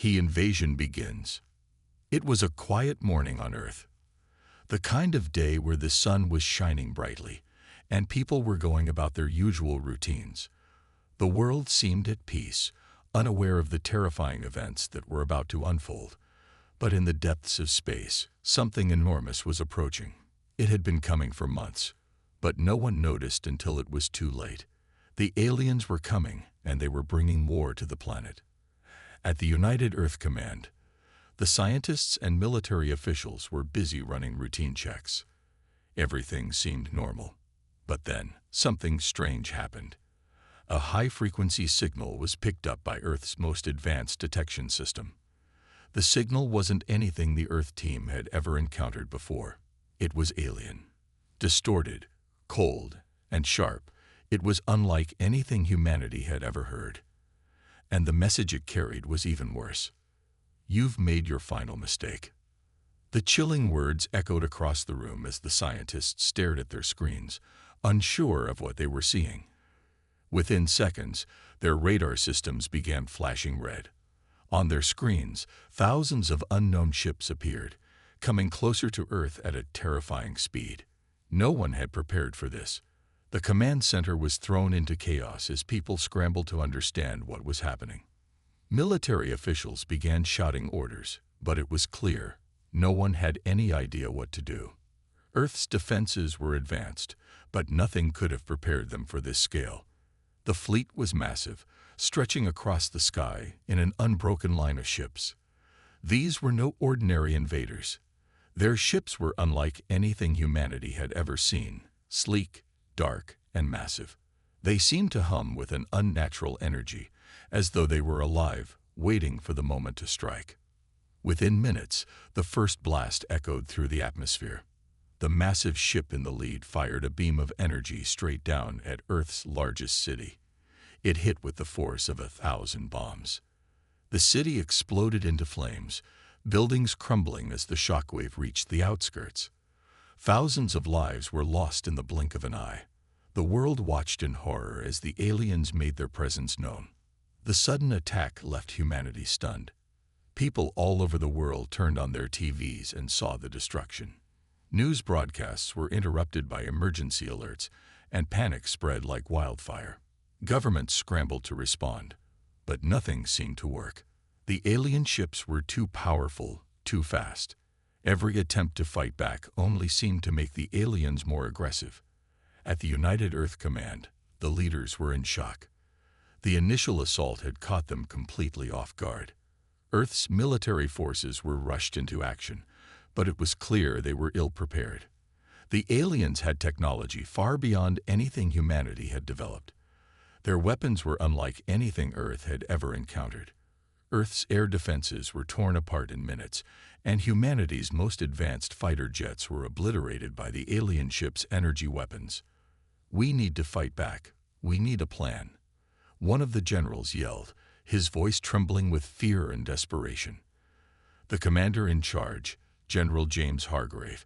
Invasion begins. It was a quiet morning on Earth. The kind of day where the sun was shining brightly, and people were going about their usual routines. The world seemed at peace, unaware of the terrifying events that were about to unfold. But in the depths of space, something enormous was approaching. It had been coming for months, but no one noticed until it was too late. The aliens were coming, and they were bringing war to the planet. At the United Earth Command, the scientists and military officials were busy running routine checks. Everything seemed normal. But then, something strange happened. A high-frequency signal was picked up by Earth's most advanced detection system. The signal wasn't anything the Earth team had ever encountered before. It was alien. Distorted, cold, and sharp, it was unlike anything humanity had ever heard. And the message it carried was even worse. You've made your final mistake. The chilling words echoed across the room as the scientists stared at their screens, unsure of what they were seeing. Within seconds, their radar systems began flashing red. On their screens, thousands of unknown ships appeared, coming closer to Earth at a terrifying speed. No one had prepared for this. The command center was thrown into chaos as people scrambled to understand what was happening. Military officials began shouting orders, but it was clear no one had any idea what to do. Earth's defenses were advanced, but nothing could have prepared them for this scale. The fleet was massive, stretching across the sky in an unbroken line of ships. These were no ordinary invaders. Their ships were unlike anything humanity had ever seen, sleek, dark, and massive. They seemed to hum with an unnatural energy, as though they were alive, waiting for the moment to strike. Within minutes, the first blast echoed through the atmosphere. The massive ship in the lead fired a beam of energy straight down at Earth's largest city. It hit with the force of 1,000 bombs. The city exploded into flames, buildings crumbling as the shockwave reached the outskirts. Thousands of lives were lost in the blink of an eye. The world watched in horror as the aliens made their presence known. The sudden attack left humanity stunned. People all over the world turned on their TVs and saw the destruction. News broadcasts were interrupted by emergency alerts, and panic spread like wildfire. Governments scrambled to respond, but nothing seemed to work. The alien ships were too powerful, too fast. Every attempt to fight back only seemed to make the aliens more aggressive. At the United Earth Command, the leaders were in shock. The initial assault had caught them completely off guard. Earth's military forces were rushed into action, but it was clear they were ill-prepared. The aliens had technology far beyond anything humanity had developed. Their weapons were unlike anything Earth had ever encountered. Earth's air defenses were torn apart in minutes, and humanity's most advanced fighter jets were obliterated by the alien ship's energy weapons. "We need to fight back. We need a plan," one of the generals yelled, his voice trembling with fear and desperation. The commander in charge, General James Hargrave,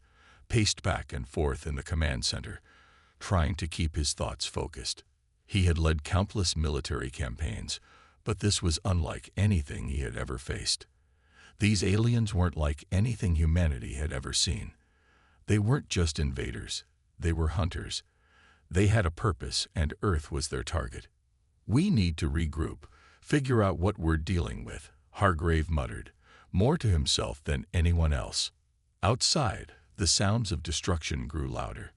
paced back and forth in the command center, trying to keep his thoughts focused. He had led countless military campaigns, but this was unlike anything he had ever faced. These aliens weren't like anything humanity had ever seen. They weren't just invaders, they were hunters. They had a purpose, and Earth was their target. "We need to regroup, figure out what we're dealing with," Hargrave muttered, more to himself than anyone else. Outside, the sounds of destruction grew louder.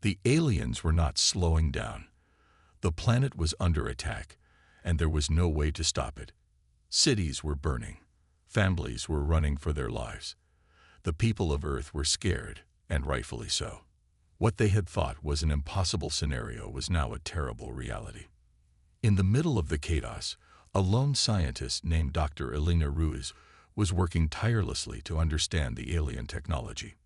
The aliens were not slowing down. The planet was under attack, and there was no way to stop it. Cities were burning. Families were running for their lives. The people of Earth were scared, and rightfully so. What they had thought was an impossible scenario was now a terrible reality. In the middle of the chaos, a lone scientist named Dr. Elena Ruiz was working tirelessly to understand the alien technology.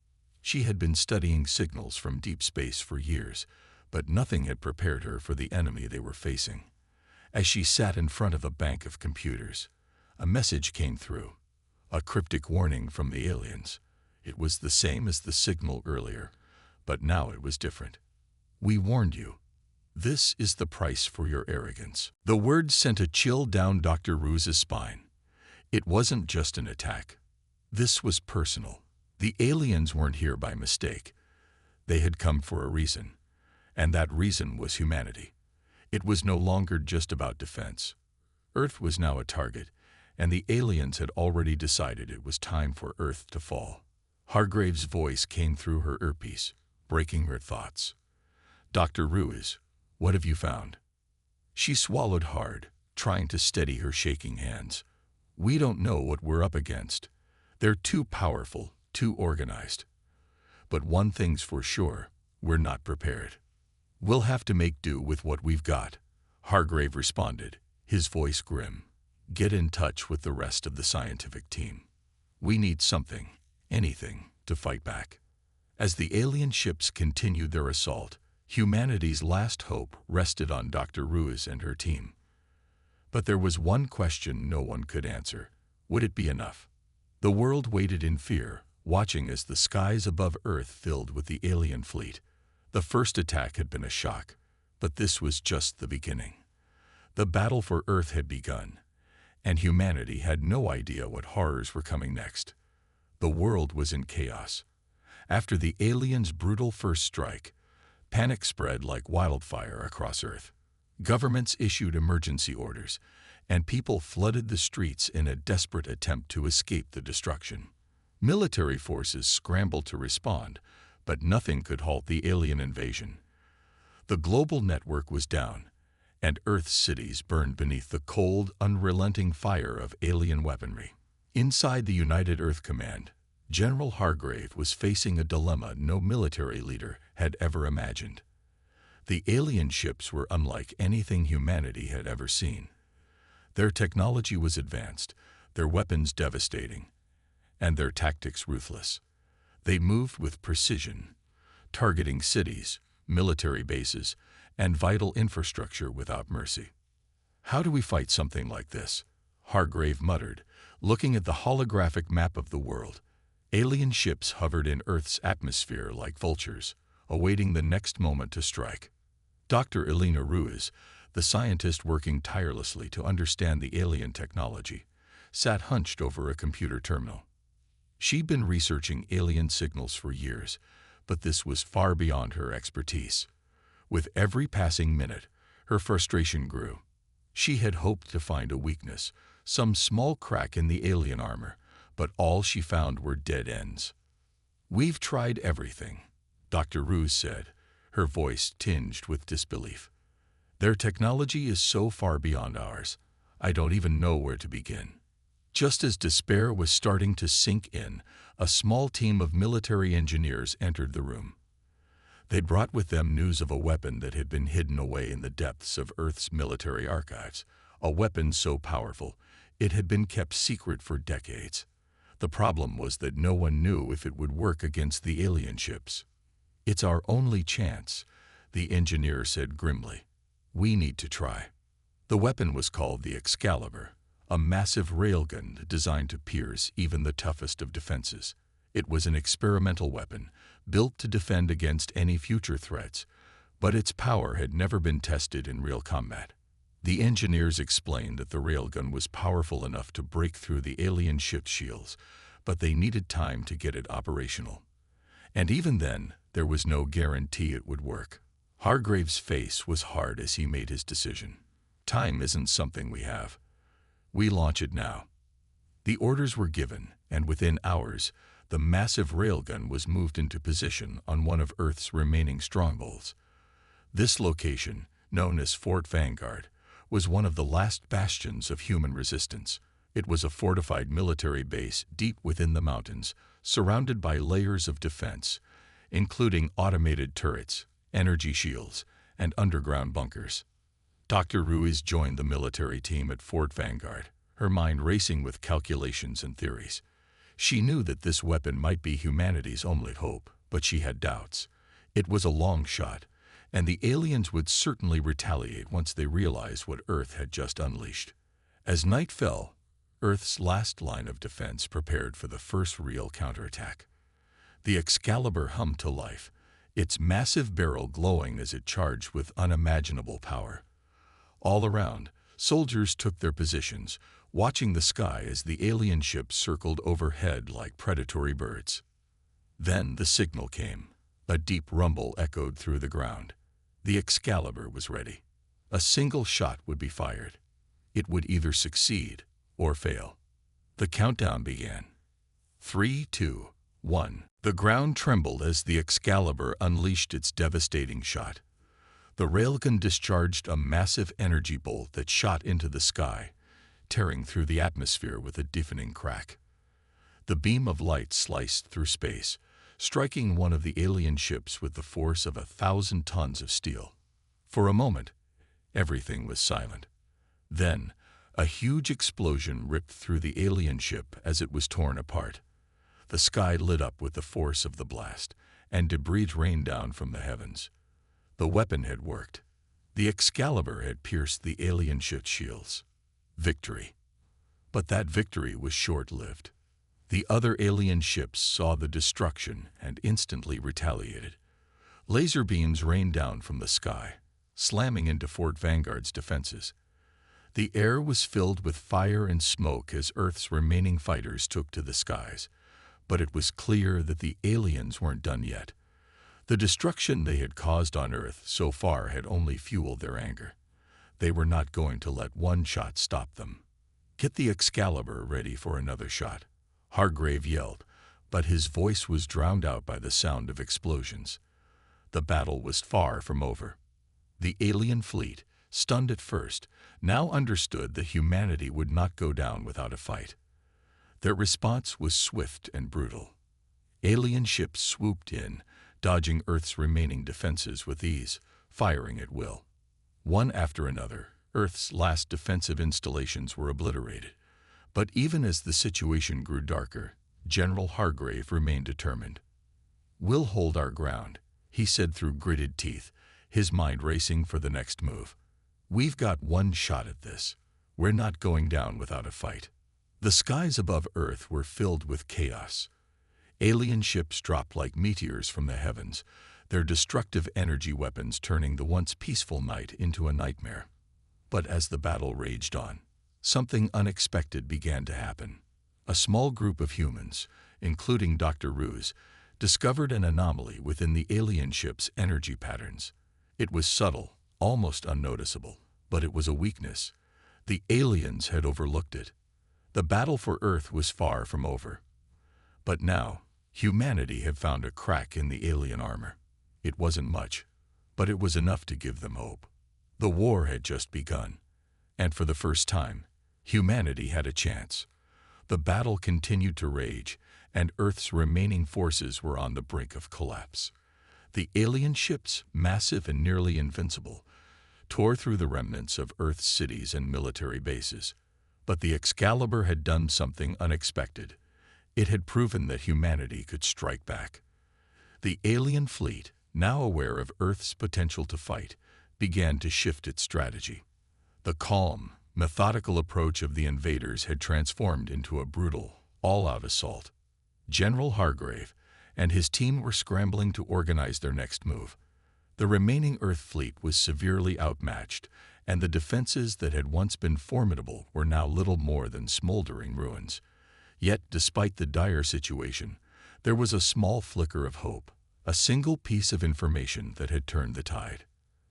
She had been studying signals from deep space for years, but nothing had prepared her for the enemy they were facing. As she sat in front of a bank of computers, a message came through, a cryptic warning from the aliens. It was the same as the signal earlier, but now it was different. "We warned you. This is the price for your arrogance." The words sent a chill down Dr. Ruiz's spine. It wasn't just an attack. This was personal. The aliens weren't here by mistake. They had come for a reason, and that reason was humanity. It was no longer just about defense. Earth was now a target, and the aliens had already decided it was time for Earth to fall. Hargrave's voice came through her earpiece, breaking her thoughts. "Dr. Ruiz, what have you found?" She swallowed hard, trying to steady her shaking hands. "We don't know what we're up against. They're too powerful, too organized. But one thing's for sure, we're not prepared. We'll have to make do with what we've got," Hargrave responded, his voice grim. "Get in touch with the rest of the scientific team. We need something, anything, to fight back." As the alien ships continued their assault, humanity's last hope rested on Dr. Ruiz and her team. But there was one question no one could answer. Would it be enough? The world waited in fear, watching as the skies above Earth filled with the alien fleet. The first attack had been a shock, but this was just the beginning. The battle for Earth had begun, and humanity had no idea what horrors were coming next. The world was in chaos. After the aliens' brutal first strike, panic spread like wildfire across Earth. Governments issued emergency orders, and people flooded the streets in a desperate attempt to escape the destruction. Military forces scrambled to respond, but nothing could halt the alien invasion. The global network was down, and Earth's cities burned beneath the cold, unrelenting fire of alien weaponry. Inside the United Earth Command, General Hargrave was facing a dilemma no military leader had ever imagined. The alien ships were unlike anything humanity had ever seen. Their technology was advanced, their weapons devastating, and their tactics ruthless. They moved with precision, targeting cities, military bases, and vital infrastructure without mercy. "How do we fight something like this?" Hargrave muttered, looking at the holographic map of the world. Alien ships hovered in Earth's atmosphere like vultures, awaiting the next moment to strike. Dr. Elena Ruiz, the scientist working tirelessly to understand the alien technology, sat hunched over a computer terminal. She'd been researching alien signals for years, but this was far beyond her expertise. With every passing minute, her frustration grew. She had hoped to find a weakness, some small crack in the alien armor, but all she found were dead ends. "We've tried everything," Dr. Ruiz said, her voice tinged with disbelief. "Their technology is so far beyond ours, I don't even know where to begin." Just as despair was starting to sink in, a small team of military engineers entered the room. They brought with them news of a weapon that had been hidden away in the depths of Earth's military archives, a weapon so powerful it had been kept secret for decades. The problem was that no one knew if it would work against the alien ships. "It's our only chance," the engineer said grimly. "We need to try." The weapon was called the Excalibur, a massive railgun designed to pierce even the toughest of defenses. It was an experimental weapon, built to defend against any future threats, but its power had never been tested in real combat. The engineers explained that the railgun was powerful enough to break through the alien ship's shields, but they needed time to get it operational. And even then, there was no guarantee it would work. Hargrave's face was hard as he made his decision. "Time isn't something we have. We launch it now." The orders were given, and within hours, the massive railgun was moved into position on one of Earth's remaining strongholds. This location, known as Fort Vanguard, was one of the last bastions of human resistance. It was a fortified military base deep within the mountains, surrounded by layers of defense, including automated turrets, energy shields, and underground bunkers. Dr. Ruiz joined the military team at Fort Vanguard, her mind racing with calculations and theories. She knew that this weapon might be humanity's only hope, but she had doubts. It was a long shot, and the aliens would certainly retaliate once they realized what Earth had just unleashed. As night fell, Earth's last line of defense prepared for the first real counterattack. The Excalibur hummed to life, its massive barrel glowing as it charged with unimaginable power. All around, soldiers took their positions, watching the sky as the alien ships circled overhead like predatory birds. Then the signal came. A deep rumble echoed through the ground. The Excalibur was ready. A single shot would be fired. It would either succeed or fail. The countdown began. 3, 2, 1. The ground trembled as the Excalibur unleashed its devastating shot. The railgun discharged a massive energy bolt that shot into the sky, tearing through the atmosphere with a deafening crack. The beam of light sliced through space, striking one of the alien ships with the force of 1,000 tons of steel. For a moment, everything was silent. Then, a huge explosion ripped through the alien ship as it was torn apart. The sky lit up with the force of the blast, and debris rained down from the heavens. The weapon had worked. The Excalibur had pierced the alien ship's shields. Victory. But that victory was short-lived. The other alien ships saw the destruction and instantly retaliated. Laser beams rained down from the sky, slamming into Fort Vanguard's defenses. The air was filled with fire and smoke as Earth's remaining fighters took to the skies. But it was clear that the aliens weren't done yet. The destruction they had caused on Earth so far had only fueled their anger. They were not going to let one shot stop them. "Get the Excalibur ready for another shot," Hargrave yelled, but his voice was drowned out by the sound of explosions. The battle was far from over. The alien fleet, stunned at first, now understood that humanity would not go down without a fight. Their response was swift and brutal. Alien ships swooped in, dodging Earth's remaining defenses with ease, firing at will. One after another, Earth's last defensive installations were obliterated. But even as the situation grew darker, General Hargrave remained determined. "We'll hold our ground," he said through gritted teeth, his mind racing for the next move. "We've got one shot at this. We're not going down without a fight." The skies above Earth were filled with chaos. Alien ships dropped like meteors from the heavens, their destructive energy weapons turning the once peaceful night into a nightmare. But as the battle raged on, something unexpected began to happen. A small group of humans, including Dr. Ruse, discovered an anomaly within the alien ship's energy patterns. It was subtle, almost unnoticeable, but it was a weakness. The aliens had overlooked it. The battle for Earth was far from over. But now, humanity had found a crack in the alien armor. It wasn't much, but it was enough to give them hope. The war had just begun, and for the first time, humanity had a chance. The battle continued to rage, and Earth's remaining forces were on the brink of collapse. The alien ships, massive and nearly invincible, tore through the remnants of Earth's cities and military bases. But the Excalibur had done something unexpected. It had proven that humanity could strike back. The alien fleet, now aware of Earth's potential to fight, began to shift its strategy. The calm, methodical approach of the invaders had transformed into a brutal, all-out assault. General Hargrave and his team were scrambling to organize their next move. The remaining Earth fleet was severely outmatched, and the defenses that had once been formidable were now little more than smoldering ruins. Yet, despite the dire situation, there was a small flicker of hope, a single piece of information that had turned the tide.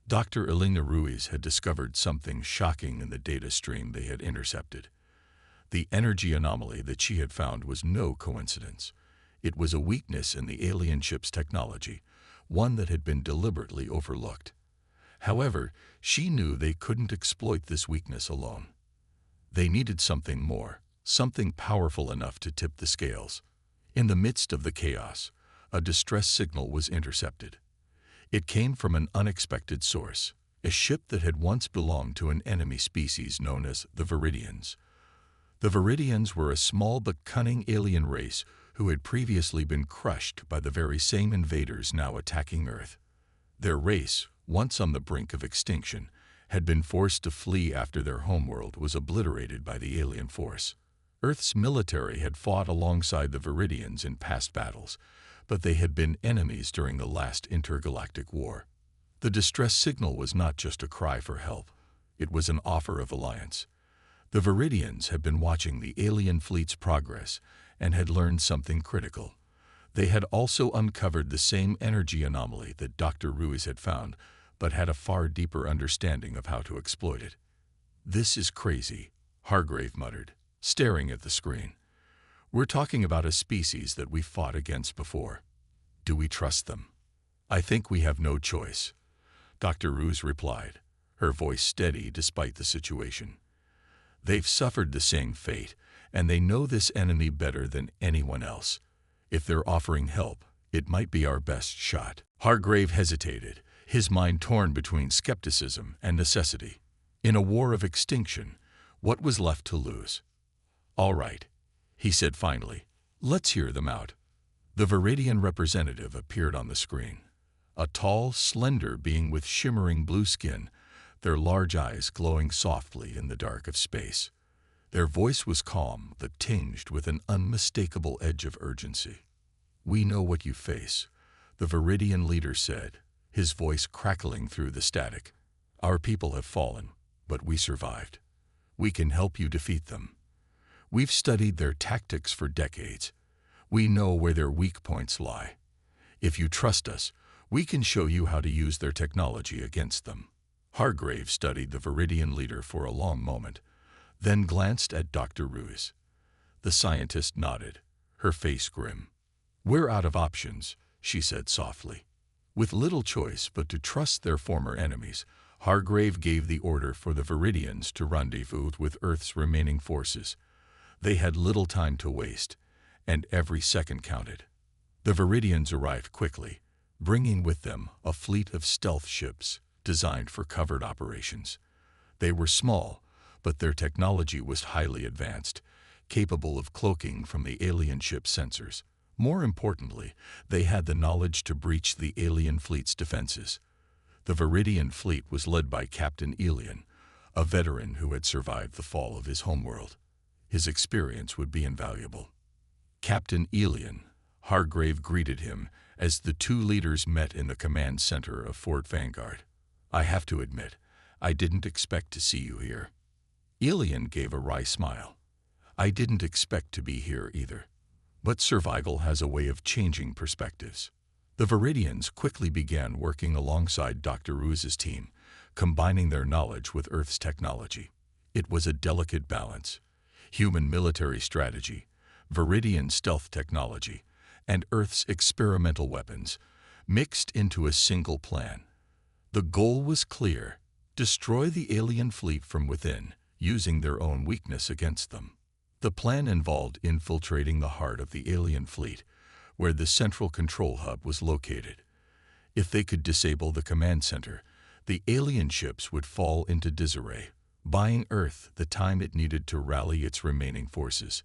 Dr. Elena Ruiz had discovered something shocking in the data stream they had intercepted. The energy anomaly that she had found was no coincidence. It was a weakness in the alien ship's technology, one that had been deliberately overlooked. However, she knew they couldn't exploit this weakness alone. They needed something more, something powerful enough to tip the scales. In the midst of the chaos, a distress signal was intercepted. It came from an unexpected source, a ship that had once belonged to an enemy species known as the Viridians. The Viridians were a small but cunning alien race who had previously been crushed by the very same invaders now attacking Earth. Their race, once on the brink of extinction, had been forced to flee after their homeworld was obliterated by the alien force. Earth's military had fought alongside the Viridians in past battles, but they had been enemies during the last intergalactic war. The distress signal was not just a cry for help. It was an offer of alliance. The Viridians had been watching the alien fleet's progress and had learned something critical. They had also uncovered the same energy anomaly that Dr. Ruiz had found, but had a far deeper understanding of how to exploit it. "This is crazy," Hargrave muttered, staring at the screen. "We're talking about a species that we fought against before. Do we trust them?" "I think we have no choice," Dr. Ruiz replied, her voice steady despite the situation. "They've suffered the same fate, and they know this enemy better than anyone else. If they're offering help, it might be our best shot." Hargrave hesitated, his mind torn between skepticism and necessity. In a war of extinction, what was left to lose? "All right," he said finally, "let's hear them out." The Viridian representative appeared on the screen. A tall, slender being with shimmering blue skin, their large eyes glowing softly in the dark of space. Their voice was calm, but tinged with an unmistakable edge of urgency. "We know what you face," the Viridian leader said, his voice crackling through the static. "Our people have fallen, but we survived. We can help you defeat them. We've studied their tactics for decades. We know where their weak points lie. If you trust us, we can show you how to use their technology against them." Hargrave studied the Viridian leader for a long moment, then glanced at Dr. Ruiz. The scientist nodded, her face grim. "We're out of options," she said softly. With little choice but to trust their former enemies, Hargrave gave the order for the Viridians to rendezvous with Earth's remaining forces. They had little time to waste, and every second counted. The Viridians arrived quickly, bringing with them a fleet of stealth ships designed for covert operations. They were small, but their technology was highly advanced, capable of cloaking from the alien ship sensors. More importantly, they had the knowledge to breach the alien fleet's defenses. The Viridian fleet was led by Captain Elian, a veteran who had survived the fall of his homeworld. His experience would be invaluable. "Captain Elian," Hargrave greeted him as the two leaders met in the command center of Fort Vanguard. "I have to admit, I didn't expect to see you here." Elian gave a wry smile. "I didn't expect to be here either. But survival has a way of changing perspectives." The Viridians quickly began working alongside Dr. Ruiz's team, combining their knowledge with Earth's technology. It was a delicate balance. Human military strategy, Viridian stealth technology, and Earth's experimental weapons, mixed into a single plan. The goal was clear: destroy the alien fleet from within, using their own weakness against them. The plan involved infiltrating the heart of the alien fleet, where the central control hub was located. If they could disable the command center, the alien ships would fall into disarray, buying Earth the time it needed to rally its remaining forces.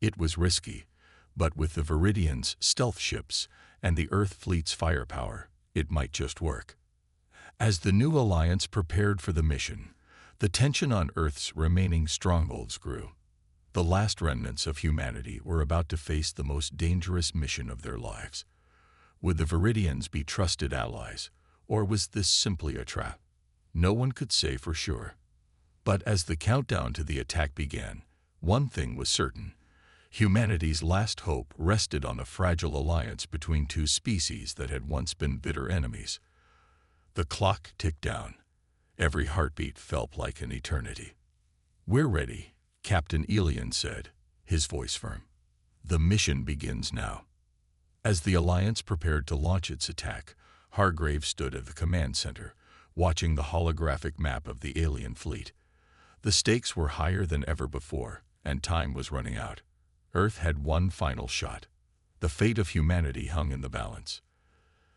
It was risky, but with the Viridians' stealth ships and the Earth fleet's firepower, it might just work. As the new alliance prepared for the mission, the tension on Earth's remaining strongholds grew. The last remnants of humanity were about to face the most dangerous mission of their lives. Would the Viridians be trusted allies, or was this simply a trap? No one could say for sure. But as the countdown to the attack began, one thing was certain: humanity's last hope rested on a fragile alliance between two species that had once been bitter enemies. The clock ticked down. Every heartbeat felt like an eternity. "We're ready," Captain Elian said, his voice firm. "The mission begins now." As the Alliance prepared to launch its attack, Hargrave stood at the command center, watching the holographic map of the alien fleet. The stakes were higher than ever before, and time was running out. Earth had one final shot. The fate of humanity hung in the balance.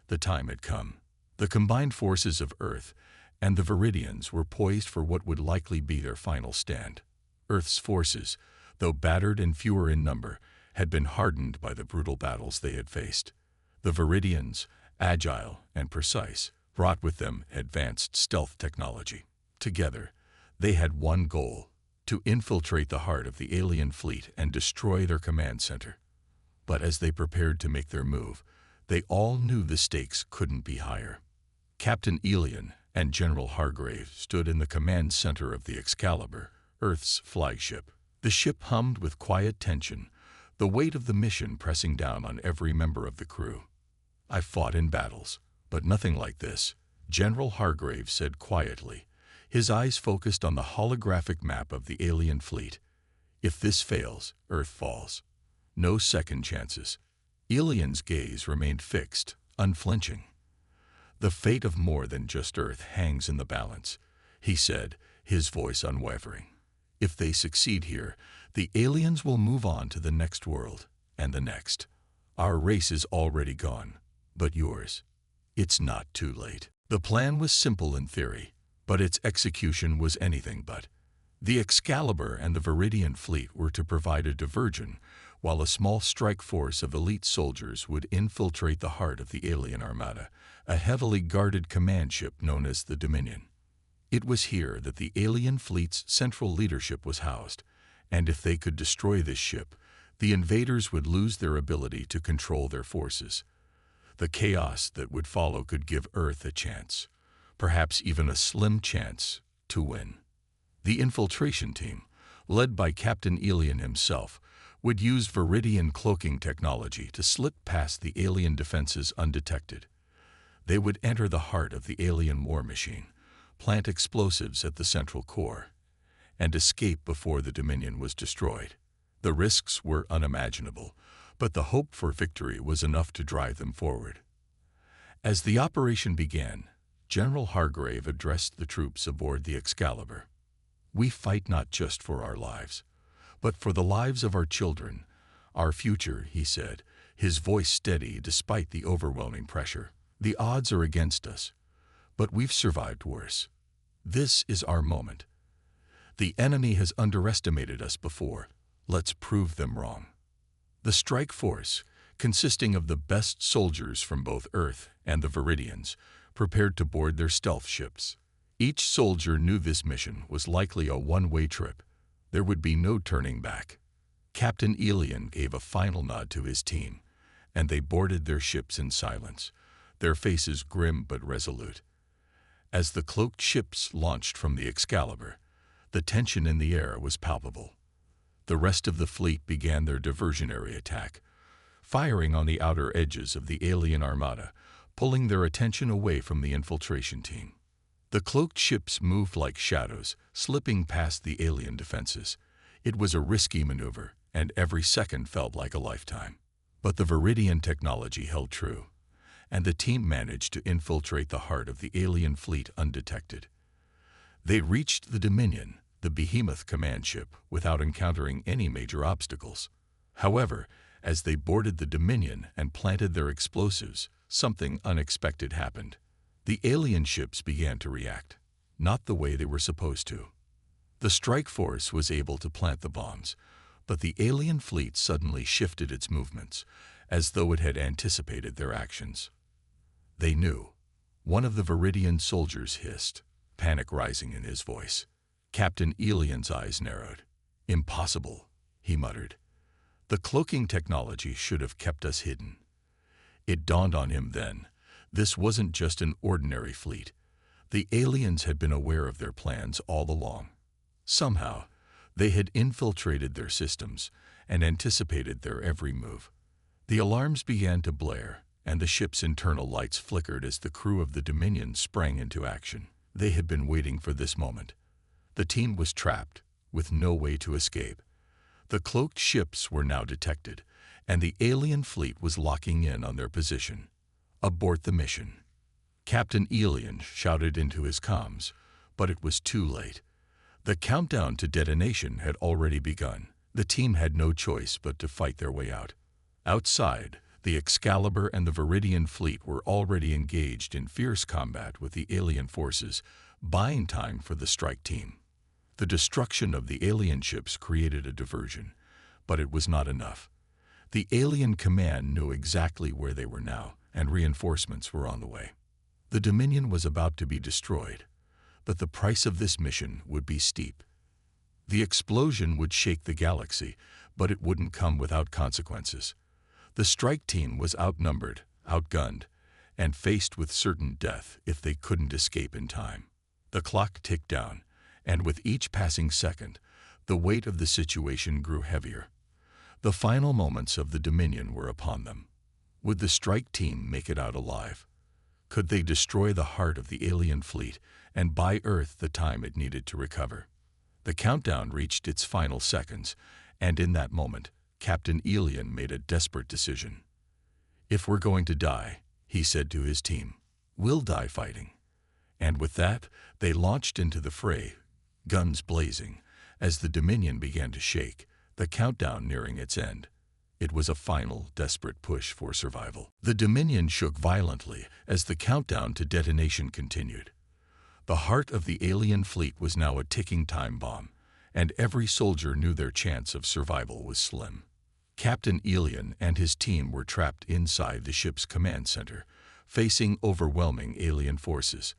The time had come. The combined forces of Earth and the Viridians were poised for what would likely be their final stand. Earth's forces, though battered and fewer in number, had been hardened by the brutal battles they had faced. The Viridians, agile and precise, brought with them advanced stealth technology. Together, they had one goal: to infiltrate the heart of the alien fleet and destroy their command center. But as they prepared to make their move, they all knew the stakes couldn't be higher. Captain Elian and General Hargrave stood in the command center of the Excalibur, Earth's flagship. The ship hummed with quiet tension, the weight of the mission pressing down on every member of the crew. "I've fought in battles, but nothing like this," General Hargrave said quietly, his eyes focused on the holographic map of the alien fleet. "If this fails, Earth falls. No second chances." Ilian's gaze remained fixed, unflinching. "The fate of more than just Earth hangs in the balance," he said, his voice unwavering. "If they succeed here, the aliens will move on to the next world, and the next. Our race is already gone, but yours, it's not too late." The plan was simple in theory, but its execution was anything but. The Excalibur and the Viridian fleet were to provide a diversion, while a small strike force of elite soldiers would infiltrate the heart of the alien armada, a heavily guarded command ship known as the Dominion. It was here that the alien fleet's central leadership was housed, and if they could destroy this ship, the invaders would lose their ability to control their forces. The chaos that would follow could give Earth a chance, perhaps even a slim chance, to win. The infiltration team, led by Captain Ilian himself, would use Viridian cloaking technology to slip past the alien defenses undetected. They would enter the heart of the alien war machine, plant explosives at the central core, and escape before the Dominion was destroyed. The risks were unimaginable, but the hope for victory was enough to drive them forward. As the operation began, General Hargrave addressed the troops aboard the Excalibur. "We fight not just for our lives, but for the lives of our children, our future," he said, his voice steady despite the overwhelming pressure. "The odds are against us, but we've survived worse. This is our moment. The enemy has underestimated us before. Let's prove them wrong." The strike force, consisting of the best soldiers from both Earth and the Viridians, prepared to board their stealth ships. Each soldier knew this mission was likely a one-way trip. There would be no turning back. Captain Ilian gave a final nod to his team, and they boarded their ships in silence, their faces grim but resolute. As the cloaked ships launched from the Excalibur, the tension in the air was palpable. The rest of the fleet began their diversionary attack, firing on the outer edges of the alien armada, pulling their attention away from the infiltration team. The cloaked ships moved like shadows, slipping past the alien defenses. It was a risky maneuver, and every second felt like a lifetime. But the Viridian technology held true, and the team managed to infiltrate the heart of the alien fleet undetected. They reached the Dominion, the behemoth command ship, without encountering any major obstacles. However, as they boarded the Dominion and planted their explosives, something unexpected happened. The alien ships began to react, not the way they were supposed to. The strike force was able to plant the bombs, but the alien fleet suddenly shifted its movements, as though it had anticipated their actions. They knew. One of the Viridian soldiers hissed, panic rising in his voice. Captain Ilian's eyes narrowed. "Impossible," he muttered. "The cloaking technology should have kept us hidden." It dawned on him then. This wasn't just an ordinary fleet. The aliens had been aware of their plans all along. Somehow, they had infiltrated their systems and anticipated their every move. The alarms began to blare, and the ship's internal lights flickered as the crew of the Dominion sprang into action. They had been waiting for this moment. The team was trapped, with no way to escape. The cloaked ships were now detected, and the alien fleet was locking in on their position. "Abort the mission," Captain Ilian shouted into his comms, but it was too late. The countdown to detonation had already begun. The team had no choice but to fight their way out. Outside, the Excalibur and the Viridian fleet were already engaged in fierce combat with the alien forces, buying time for the strike team. The destruction of the alien ships created a diversion, but it was not enough. The alien command knew exactly where they were now, and reinforcements were on the way. The Dominion was about to be destroyed, but the price of this mission would be steep. The explosion would shake the galaxy, but it wouldn't come without consequences. The strike team was outnumbered, outgunned, and faced with certain death if they couldn't escape in time. The clock ticked down, and with each passing second, The weight of the situation grew heavier. The final moments of the Dominion were upon them. Would the strike team make it out alive? Could they destroy the heart of the alien fleet and buy Earth the time it needed to recover? The countdown reached its final seconds, and in that moment, Captain Elian made a desperate decision. "If we're going to die," he said to his team, "we'll die fighting." And with that, they launched into the fray, guns blazing, as the Dominion began to shake, the countdown nearing its end. It was a final, desperate push for survival. The Dominion shook violently as the countdown to detonation continued. The heart of the alien fleet was now a ticking time bomb, and every soldier knew their chance of survival was slim. Captain Elian and his team were trapped inside the ship's command center, facing overwhelming alien forces.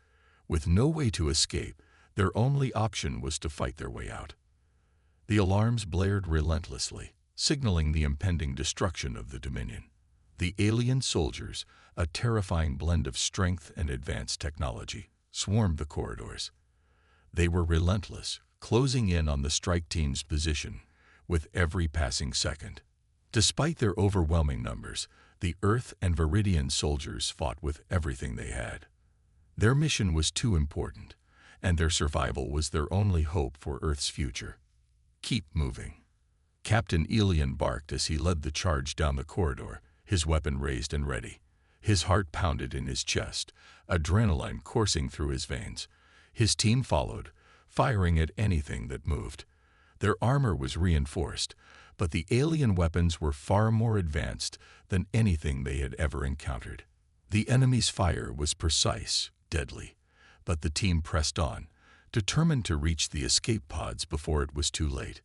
With no way to escape, their only option was to fight their way out. The alarms blared relentlessly, signaling the impending destruction of the Dominion. The alien soldiers, a terrifying blend of strength and advanced technology, swarmed the corridors. They were relentless, closing in on the strike team's position with every passing second. Despite their overwhelming numbers, the Earth and Viridian soldiers fought with everything they had. Their mission was too important, and their survival was their only hope for Earth's future. "Keep moving." Captain Elian barked as he led the charge down the corridor, his weapon raised and ready. His heart pounded in his chest, adrenaline coursing through his veins. His team followed, firing at anything that moved. Their armor was reinforced, but the alien weapons were far more advanced than anything they had ever encountered. The enemy's fire was precise, deadly, but the team pressed on, determined to reach the escape pods before it was too late.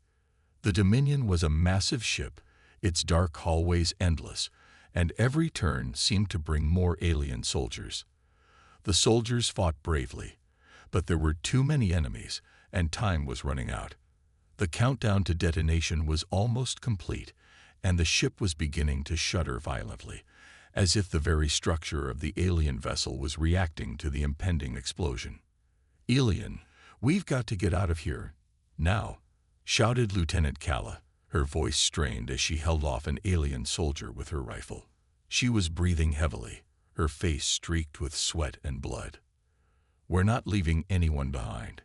The Dominion was a massive ship, its dark hallways endless, and every turn seemed to bring more alien soldiers. The soldiers fought bravely, but there were too many enemies, and time was running out. The countdown to detonation was almost complete, and the ship was beginning to shudder violently, as if the very structure of the alien vessel was reacting to the impending explosion. "Elian, we've got to get out of here, now," shouted Lieutenant Calla, her voice strained as she held off an alien soldier with her rifle. She was breathing heavily, her face streaked with sweat and blood. "We're not leaving anyone behind."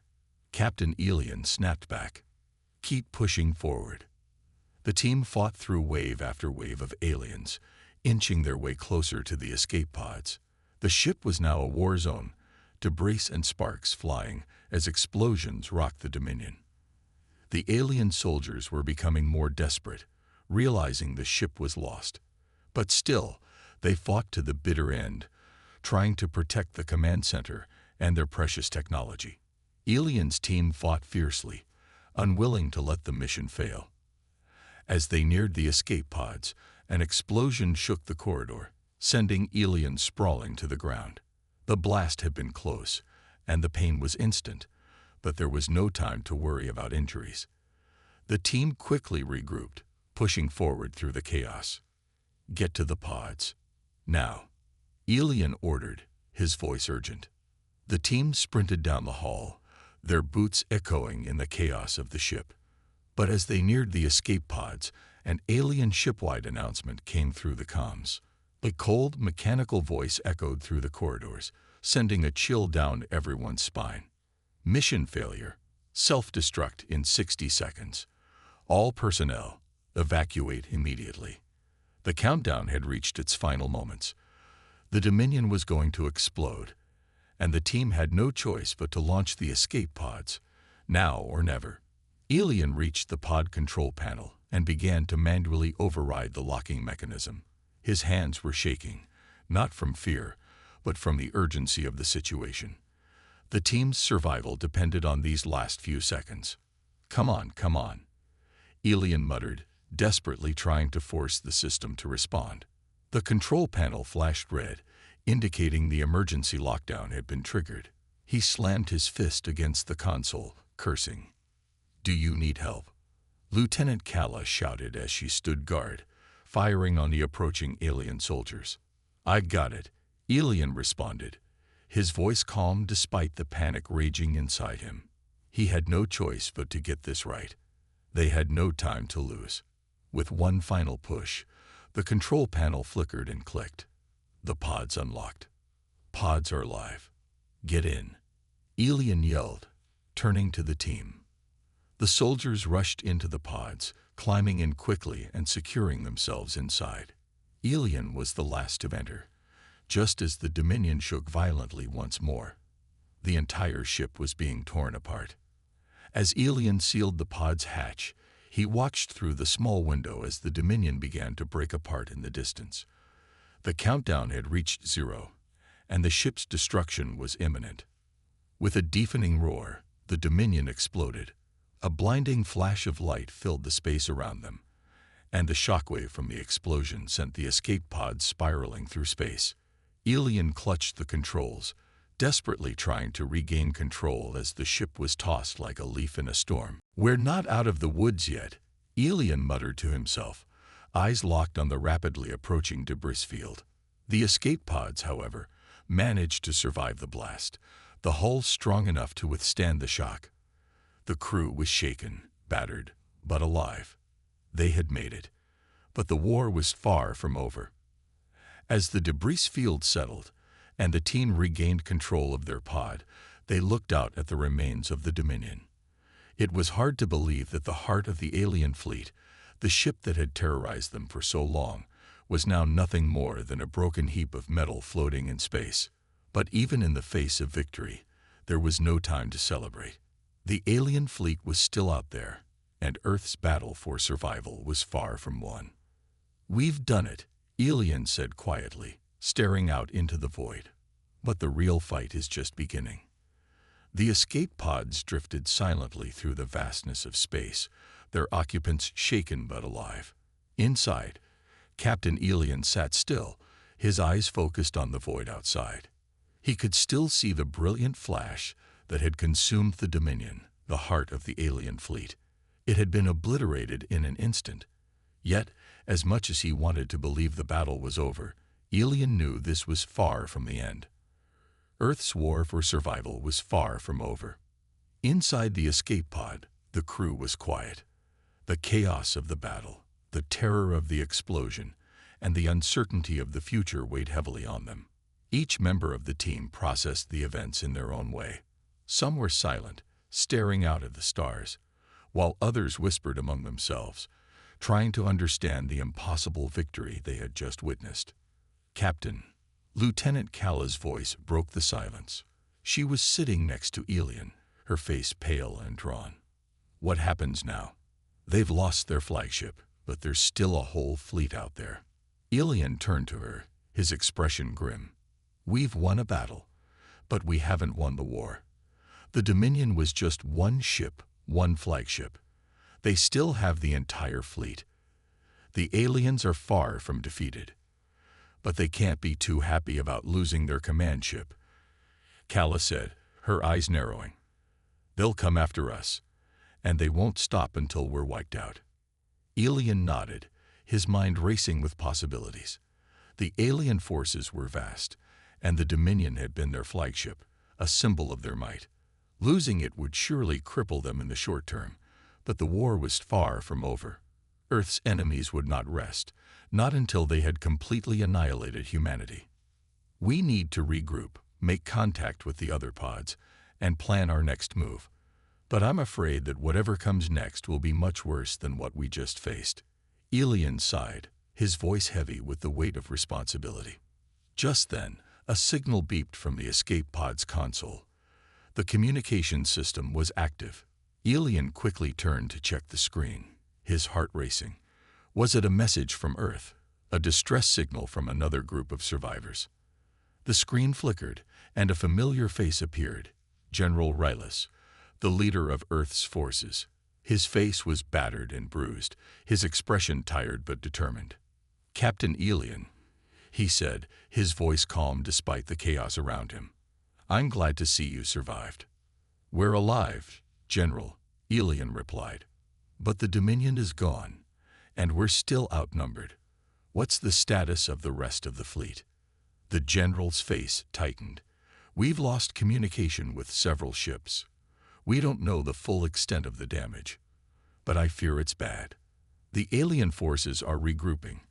Captain Elian snapped back. "Keep pushing forward." The team fought through wave after wave of aliens, inching their way closer to the escape pods. The ship was now a war zone, debris and sparks flying as explosions rocked the Dominion. The alien soldiers were becoming more desperate, realizing the ship was lost. But still, they fought to the bitter end, trying to protect the command center and their precious technology. Elian's team fought fiercely, unwilling to let the mission fail. As they neared the escape pods, an explosion shook the corridor, sending Elian sprawling to the ground. The blast had been close, and the pain was instant, but there was no time to worry about injuries. The team quickly regrouped, pushing forward through the chaos. "Get to the pods. Now," Elian ordered, his voice urgent. The team sprinted down the hall, their boots echoing in the chaos of the ship. But as they neared the escape pods, an alien ship-wide announcement came through the comms. The cold, mechanical voice echoed through the corridors, sending a chill down everyone's spine. "Mission failure. Self-destruct in 60 seconds. All personnel, evacuate immediately." The countdown had reached its final moments. The Dominion was going to explode, and the team had no choice but to launch the escape pods, now or never. Elian reached the pod control panel and began to manually override the locking mechanism. His hands were shaking, not from fear, but from the urgency of the situation. The team's survival depended on these last few seconds. Come on," Elian muttered, desperately trying to force the system to respond. The control panel flashed red, indicating the emergency lockdown had been triggered. He slammed his fist against the console, cursing. "Do you need help?" Lieutenant Calla shouted as she stood guard, firing on the approaching alien soldiers. "I got it," Elian responded, his voice calm despite the panic raging inside him. He had no choice but to get this right. They had no time to lose. With one final push, the control panel flickered and clicked. The pods unlocked. "Pods are alive. Get in," Elian yelled, turning to the team. The soldiers rushed into the pods, climbing in quickly and securing themselves inside. Elian was the last to enter, just as the Dominion shook violently once more. The entire ship was being torn apart. As Elian sealed the pod's hatch, he watched through the small window as the Dominion began to break apart in the distance. The countdown had reached 0, and the ship's destruction was imminent. With a deafening roar, the Dominion exploded. A blinding flash of light filled the space around them, and the shockwave from the explosion sent the escape pods spiraling through space. Elian clutched the controls, desperately trying to regain control as the ship was tossed like a leaf in a storm. "We're not out of the woods yet," Elian muttered to himself, eyes locked on the rapidly approaching debris field. The escape pods, however, managed to survive the blast, the hull strong enough to withstand the shock. The crew was shaken, battered, but alive. They had made it, but the war was far from over. As the debris field settled, and the team regained control of their pod, they looked out at the remains of the Dominion. It was hard to believe that the heart of the alien fleet, the ship that had terrorized them for so long, was now nothing more than a broken heap of metal floating in space. But even in the face of victory, there was no time to celebrate. The alien fleet was still out there, and Earth's battle for survival was far from won. "We've done it," Elian said quietly, staring out into the void. "But the real fight is just beginning." The escape pods drifted silently through the vastness of space, their occupants shaken but alive. Inside, Captain Elian sat still, his eyes focused on the void outside. He could still see the brilliant flash that had consumed the Dominion, the heart of the alien fleet. It had been obliterated in an instant. Yet, as much as he wanted to believe the battle was over, Elian knew this was far from the end. Earth's war for survival was far from over. Inside the escape pod, the crew was quiet. The chaos of the battle, the terror of the explosion, and the uncertainty of the future weighed heavily on them. Each member of the team processed the events in their own way. Some were silent, staring out at the stars, while others whispered among themselves, trying to understand the impossible victory they had just witnessed. "Captain," Lieutenant Kala's voice broke the silence. She was sitting next to Elian, her face pale and drawn. "What happens now? They've lost their flagship, but there's still a whole fleet out there." Elian turned to her, his expression grim. "We've won a battle, but we haven't won the war. The Dominion was just one ship, one flagship. They still have the entire fleet. The aliens are far from defeated. But they can't be too happy about losing their command ship," Kala said, her eyes narrowing. "They'll come after us, and they won't stop until we're wiped out." Elian nodded, his mind racing with possibilities. The alien forces were vast, and the Dominion had been their flagship, a symbol of their might. Losing it would surely cripple them in the short term, but the war was far from over. Earth's enemies would not rest, not until they had completely annihilated humanity. "We need to regroup, make contact with the other pods, and plan our next move. But I'm afraid that whatever comes next will be much worse than what we just faced." Elian sighed, his voice heavy with the weight of responsibility. Just then, a signal beeped from the escape pod's console. The communication system was active. Elian quickly turned to check the screen, his heart racing. Was it a message from Earth, a distress signal from another group of survivors? The screen flickered, and a familiar face appeared, General Rylus, the leader of Earth's forces. His face was battered and bruised, his expression tired but determined. "Captain Elian," he said, his voice calm despite the chaos around him. "I'm glad to see you survived." "We're alive, General," Elian replied. "But the Dominion is gone, and we're still outnumbered. What's the status of the rest of the fleet?" The general's face tightened. "We've lost communication with several ships. We don't know the full extent of the damage. But I fear it's bad. The alien forces are regrouping,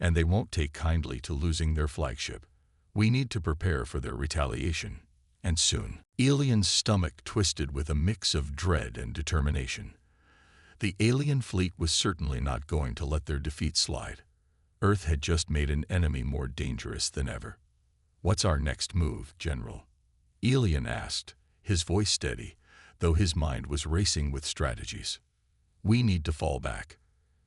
and they won't take kindly to losing their flagship. We need to prepare for their retaliation, and soon. Ilian's stomach twisted with a mix of dread and determination. The alien fleet was certainly not going to let their defeat slide. Earth had just made an enemy more dangerous than ever. "What's our next move, General?" Ilian asked, his voice steady, though his mind was racing with strategies. "We need to fall back,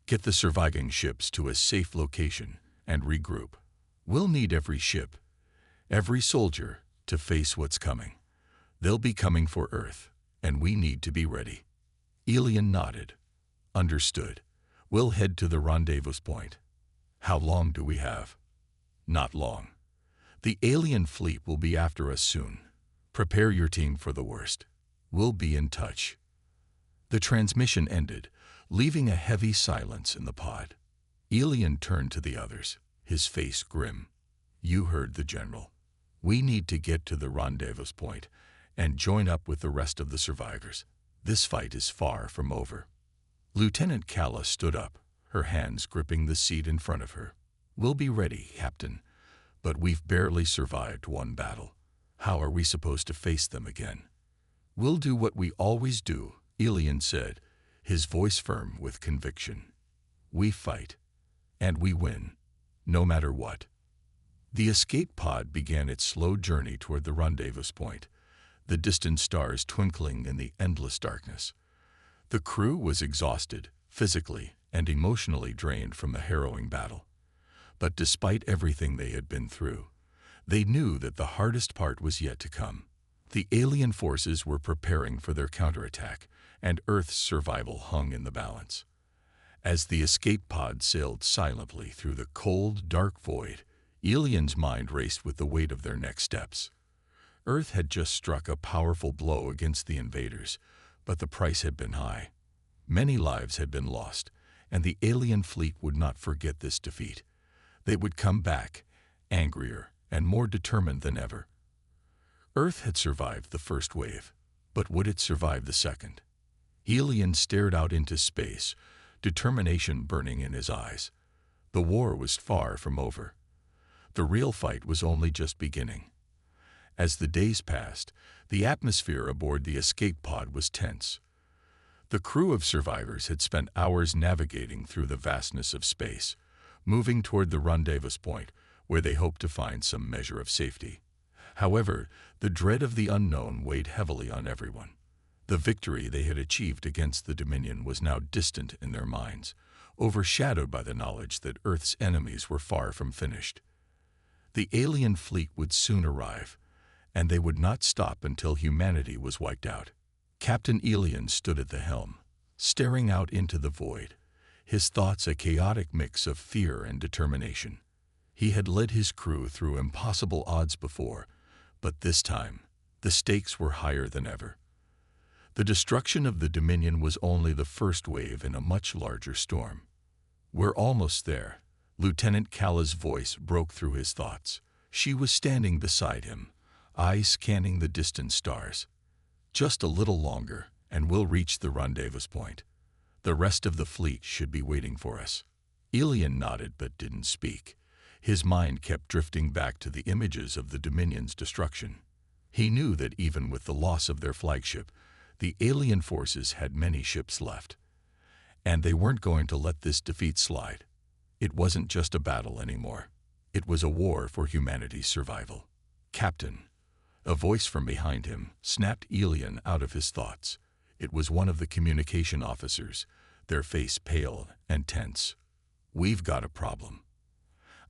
get the surviving ships to a safe location, and regroup. We'll need every ship, every soldier, to face what's coming. They'll be coming for Earth, and we need to be ready." Ilian nodded. "Understood. We'll head to the rendezvous point. How long do we have?" "Not long. The alien fleet will be after us soon. Prepare your team for the worst. We'll be in touch." The transmission ended, leaving a heavy silence in the pod. Ilian turned to the others, his face grim. "You heard the general. We need to get to the rendezvous point and join up with the rest of the survivors. This fight is far from over." Lieutenant Calla stood up, her hands gripping the seat in front of her. "We'll be ready, Captain, but we've barely survived one battle. How are we supposed to face them again?" "We'll do what we always do," Ilian said, his voice firm with conviction. "We fight, and we win, no matter what." The escape pod began its slow journey toward the rendezvous point, the distant stars twinkling in the endless darkness. The crew was exhausted, physically and emotionally drained from the harrowing battle. But despite everything they had been through, they knew that the hardest part was yet to come. The alien forces were preparing for their counterattack, and Earth's survival hung in the balance. As the escape pod sailed silently through the cold, dark void, Ilian's mind raced with the weight of their next steps. Earth had just struck a powerful blow against the invaders, but the price had been high. Many lives had been lost, and the alien fleet would not forget this defeat. They would come back, angrier and more determined than ever. Earth had survived the first wave, but would it survive the second? Ilian stared out into space, determination burning in his eyes. The war was far from over. The real fight was only just beginning. As the days passed, the atmosphere aboard the escape pod was tense. The crew of survivors had spent hours navigating through the vastness of space, moving toward the rendezvous point where they hoped to find some measure of safety. However, the dread of the unknown weighed heavily on everyone. The victory they had achieved against the Dominion was now distant in their minds, overshadowed by the knowledge that Earth's enemies were far from finished. The alien fleet would soon arrive, and they would not stop until humanity was wiped out. Captain Ilian stood at the helm, staring out into the void, his thoughts a chaotic mix of fear and determination. He had led his crew through impossible odds before, but this time, the stakes were higher than ever. The destruction of the Dominion was only the first wave in a much larger storm. "We're almost there." Lieutenant Calla's voice broke through his thoughts. She was standing beside him, eyes scanning the distant stars. "Just a little longer, and we'll reach the rendezvous point. The rest of the fleet should be waiting for us." Ilian nodded but didn't speak. His mind kept drifting back to the images of the Dominion's destruction. He knew that even with the loss of their flagship, the alien forces had many ships left. And they weren't going to let this defeat slide. It wasn't just a battle anymore. It was a war for humanity's survival. "Captain," a voice from behind him snapped Ilian out of his thoughts. It was one of the communication officers, their face pale and tense. "We've got a problem.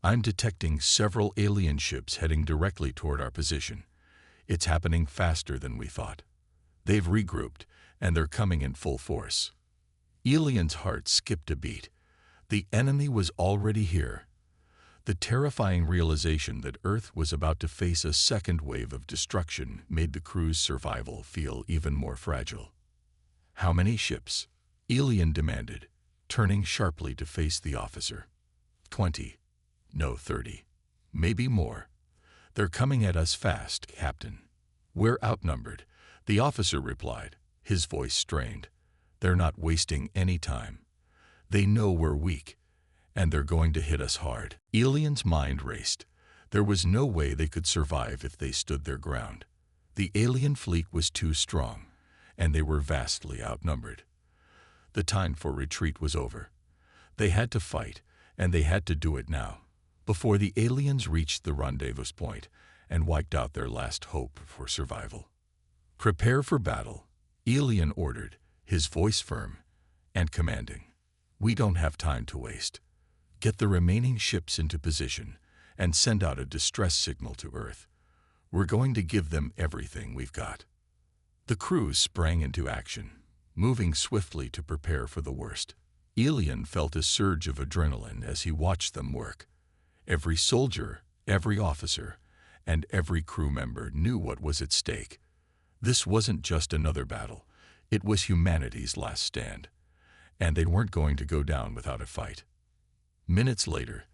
I'm detecting several alien ships heading directly toward our position. It's happening faster than we thought. They've regrouped, and they're coming in full force." Ilian's heart skipped a beat. The enemy was already here. The terrifying realization that Earth was about to face a second wave of destruction made the crew's survival feel even more fragile. "How many ships?" Ilian demanded, turning sharply to face the officer. 20. No, 30. Maybe more. They're coming at us fast, Captain." "We're outnumbered," the officer replied, his voice strained. They're not wasting any time. They know we're weak, and they're going to hit us hard. Alien's mind raced. There was no way they could survive if they stood their ground. The alien fleet was too strong, and they were vastly outnumbered. The time for retreat was over. They had to fight, and they had to do it now, before the aliens reached the rendezvous point and wiped out their last hope for survival. "Prepare for battle," Alien ordered, his voice firm and commanding. "We don't have time to waste. Get the remaining ships into position and send out a distress signal to Earth. We're going to give them everything we've got." The crews sprang into action, moving swiftly to prepare for the worst. Alien felt a surge of adrenaline as he watched them work. Every soldier, every officer, and every crew member knew what was at stake. This wasn't just another battle. It was humanity's last stand, and they weren't going to go down without a fight. Minutes later,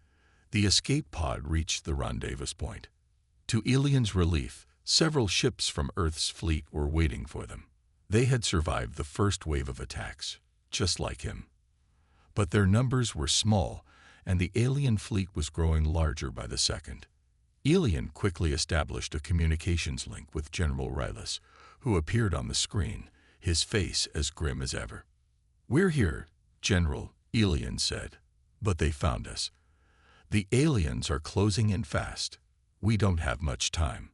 the escape pod reached the rendezvous point. To Alien's relief, several ships from Earth's fleet were waiting for them. They had survived the first wave of attacks, just like him. But their numbers were small, and the alien fleet was growing larger by the second. Alien quickly established a communications link with General Rylus, who appeared on the screen, his face as grim as ever. "We're here, General," Alien said. "But they found us. The aliens are closing in fast. We don't have much time."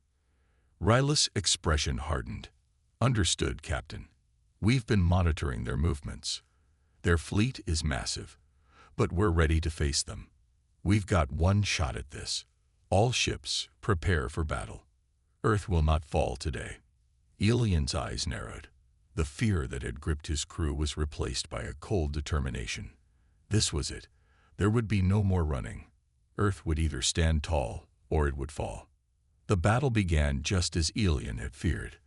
Rylus' expression hardened. "Understood, Captain. We've been monitoring their movements. Their fleet is massive, but we're ready to face them. We've got one shot at this. All ships, prepare for battle. Earth will not fall today." Alien's eyes narrowed. The fear that had gripped his crew was replaced by a cold determination. This was it. There would be no more running. Earth would either stand tall or it would fall. The battle began just as Alien had feared.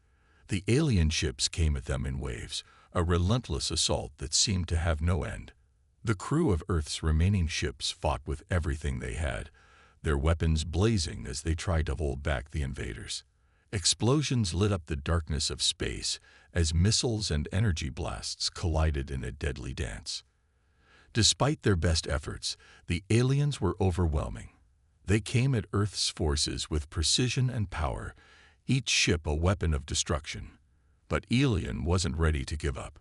The alien ships came at them in waves, a relentless assault that seemed to have no end. The crew of Earth's remaining ships fought with everything they had, their weapons blazing as they tried to hold back the invaders. Explosions lit up the darkness of space as missiles and energy blasts collided in a deadly dance. Despite their best efforts, the aliens were overwhelming. They came at Earth's forces with precision and power, each ship a weapon of destruction. But Alien wasn't ready to give up.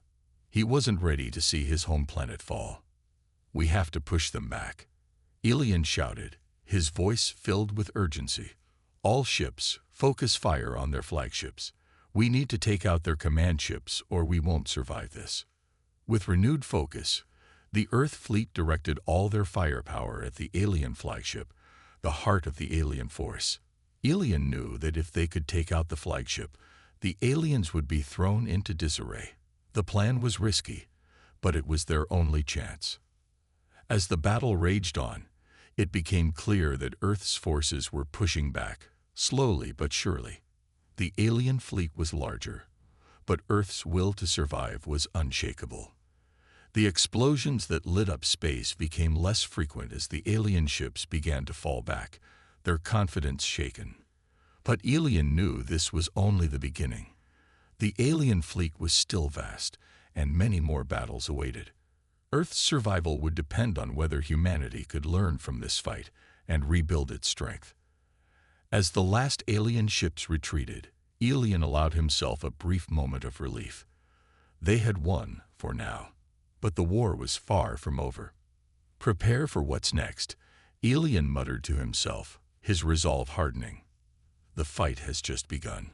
He wasn't ready to see his home planet fall. "We have to push them back," Alien shouted, his voice filled with urgency. "All ships, focus fire on their flagships. We need to take out their command ships or we won't survive this." With renewed focus, the Earth fleet directed all their firepower at the alien flagship, the heart of the alien force. Alien knew that if they could take out the flagship, the aliens would be thrown into disarray. The plan was risky, but it was their only chance. As the battle raged on, it became clear that Earth's forces were pushing back, slowly but surely. The alien fleet was larger, but Earth's will to survive was unshakable. The explosions that lit up space became less frequent as the alien ships began to fall back, their confidence shaken. But Alien knew this was only the beginning. The alien fleet was still vast, and many more battles awaited. Earth's survival would depend on whether humanity could learn from this fight and rebuild its strength. As the last alien ships retreated, Alien allowed himself a brief moment of relief. They had won, for now, but the war was far from over. "Prepare for what's next," Alien muttered to himself, his resolve hardening. "The fight has just begun."